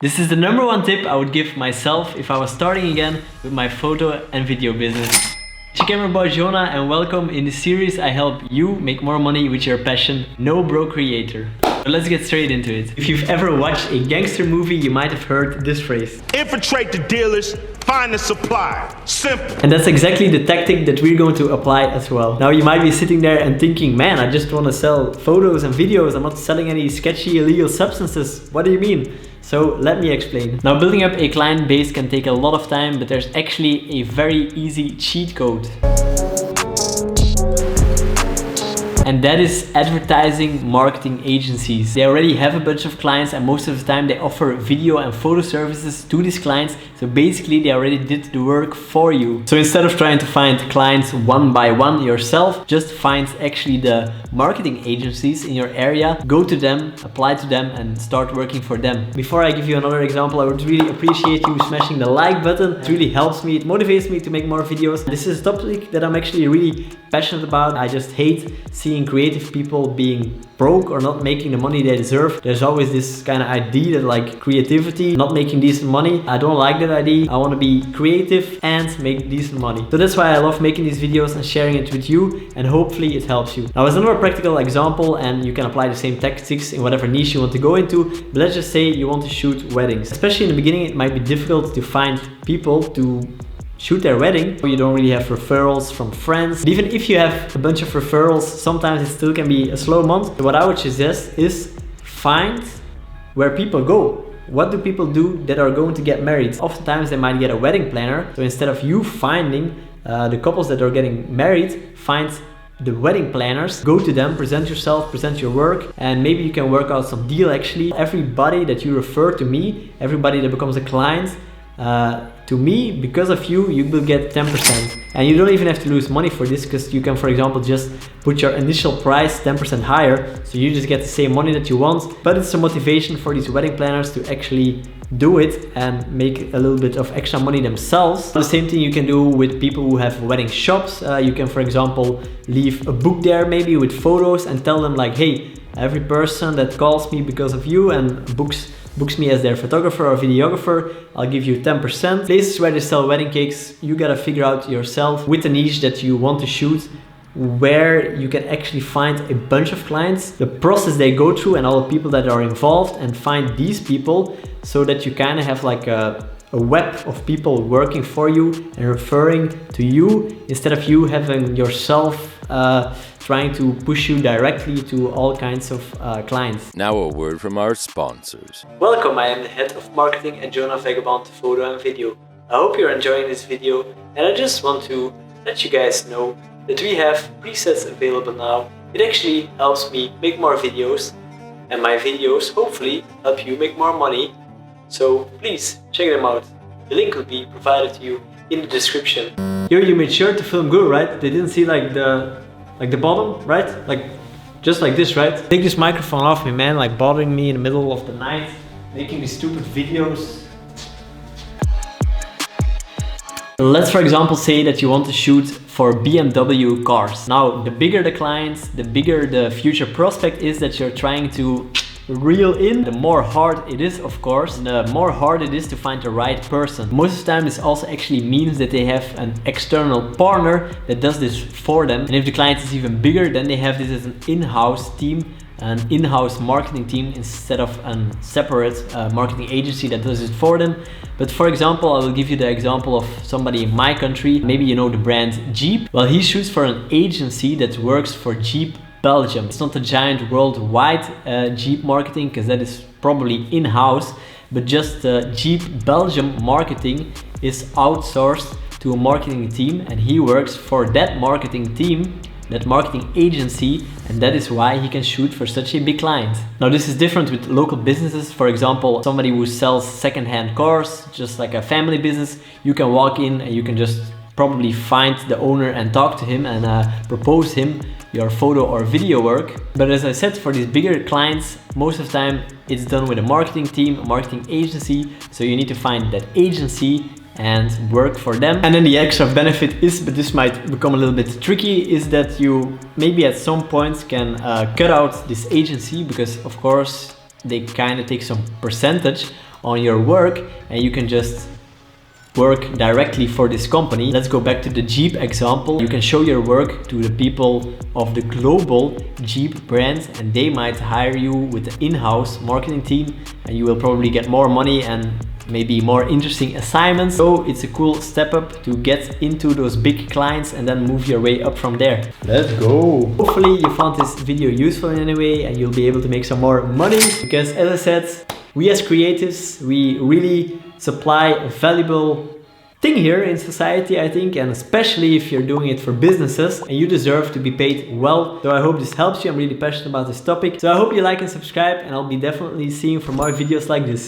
This is the #1 tip I would give myself if I was starting again with my photo and video business. It's your camera boy Jona, and welcome. In this series I help you make more money with your passion, no bro creator. So let's get straight into it. If you've ever watched a gangster movie, you might have heard this phrase. Infiltrate the dealers, find the supply. Simple. And that's exactly the tactic that we're going to apply as well. Now you might be sitting there and thinking, man, I just want to sell photos and videos. I'm not selling any sketchy illegal substances. What do you mean? So let me explain. Now building up a client base can take a lot of time, but there's actually a very easy cheat code. And that is advertising marketing agencies. They already have a bunch of clients, and most of the time they offer video and photo services to these clients. So basically they already did the work for you. So instead of trying to find clients one by one yourself, just find actually the marketing agencies in your area, go to them, apply to them, and start working for them. Before I give you another example, I would really appreciate you smashing the like button. It really helps me, it motivates me to make more videos. This is a topic that I'm actually really passionate about. I just hate seeing creative people being broke or not making the money they deserve. There's always this kind of idea that like creativity, not making decent money. I don't like that idea. I want to be creative and make decent money. So that's why I love making these videos and sharing it with you, and hopefully it helps you. Now as another practical example, and you can apply the same tactics in whatever niche you want to go into, but let's just say you want to shoot weddings. Especially in the beginning, it might be difficult to find people to shoot their wedding. You don't really have referrals from friends. But even if you have a bunch of referrals, sometimes it still can be a slow month. What I would suggest is find where people go. What do people do that are going to get married? Oftentimes they might get a wedding planner. So instead of you finding the couples that are getting married, find the wedding planners, go to them, present yourself, present your work, and maybe you can work out some deal actually. Everybody that you refer to me, everybody that becomes a client, to me, because of you, you will get 10%. And you don't even have to lose money for this, because you can, for example, just put your initial price 10% higher. So you just get the same money that you want. But it's a motivation for these wedding planners to actually do it and make a little bit of extra money themselves. The same thing you can do with people who have wedding shops. You can, for example, leave a book there maybe with photos and tell them like, hey, every person that calls me because of you and books me as their photographer or videographer, I'll give you 10%. Places where they sell wedding cakes, you gotta figure out yourself with the niche that you want to shoot, where you can actually find a bunch of clients, the process they go through and all the people that are involved, and find these people so that you kind of have like a web of people working for you and referring to you, instead of you having yourself trying to push you directly to all kinds of clients. Now a word from our sponsors. Welcome, I am the head of marketing at Jona Vagabond Photo and Video. I hope you're enjoying this video, and I just want to let you guys know that we have presets available now. It actually helps me make more videos, and my videos hopefully help you make more money. So please check them out. The link will be provided to you in the description. Here you made sure to film good, right? They didn't see like the bottom, right? Like just like this, right? Take this microphone off me, man, like bothering me in the middle of the night, making these stupid videos. Let's for example say that you want to shoot for BMW cars. Now the bigger the clients, the bigger the future prospect is that you're trying to reel in, the more hard it is, of course, and the more hard it is to find the right person. Most of the time this also actually means that they have an external partner that does this for them, and if the client is even bigger, then they have this as an in-house team, an in-house marketing team, instead of a separate marketing agency that does it for them. But for example, I will give you the example of somebody in my country. Maybe you know the brand Jeep. Well, he shoots for an agency that works for Jeep Belgium. It's not a giant worldwide Jeep marketing, because that is probably in-house, but just Jeep Belgium marketing is outsourced to a marketing team, and he works for that marketing team, that marketing agency, and that is why he can shoot for such a big client. Now this is different with local businesses. For example, somebody who sells second-hand cars, just like a family business, you can walk in and you can just probably find the owner and talk to him and propose him your photo or video work. But as I said, for these bigger clients, most of the time it's done with a marketing team, a marketing agency. So you need to find that agency and work for them. And then the extra benefit is, but this might become a little bit tricky, is that you maybe at some point can cut out this agency, because of course they kind of take some percentage on your work and you can just work directly for this company. Let's go back to the Jeep example. You can show your work to the people of the global Jeep brand and they might hire you with the in-house marketing team and you will probably get more money and maybe more interesting assignments. So it's a cool step up to get into those big clients and then move your way up from there. Let's go! Hopefully you found this video useful in any way and you'll be able to make some more money, because as I said, we as creatives, we really supply a valuable thing here in society, I think, and especially if you're doing it for businesses, and you deserve to be paid well. So I hope this helps you. I'm really passionate about this topic. So I hope you like and subscribe, and I'll be definitely seeing for more videos like this.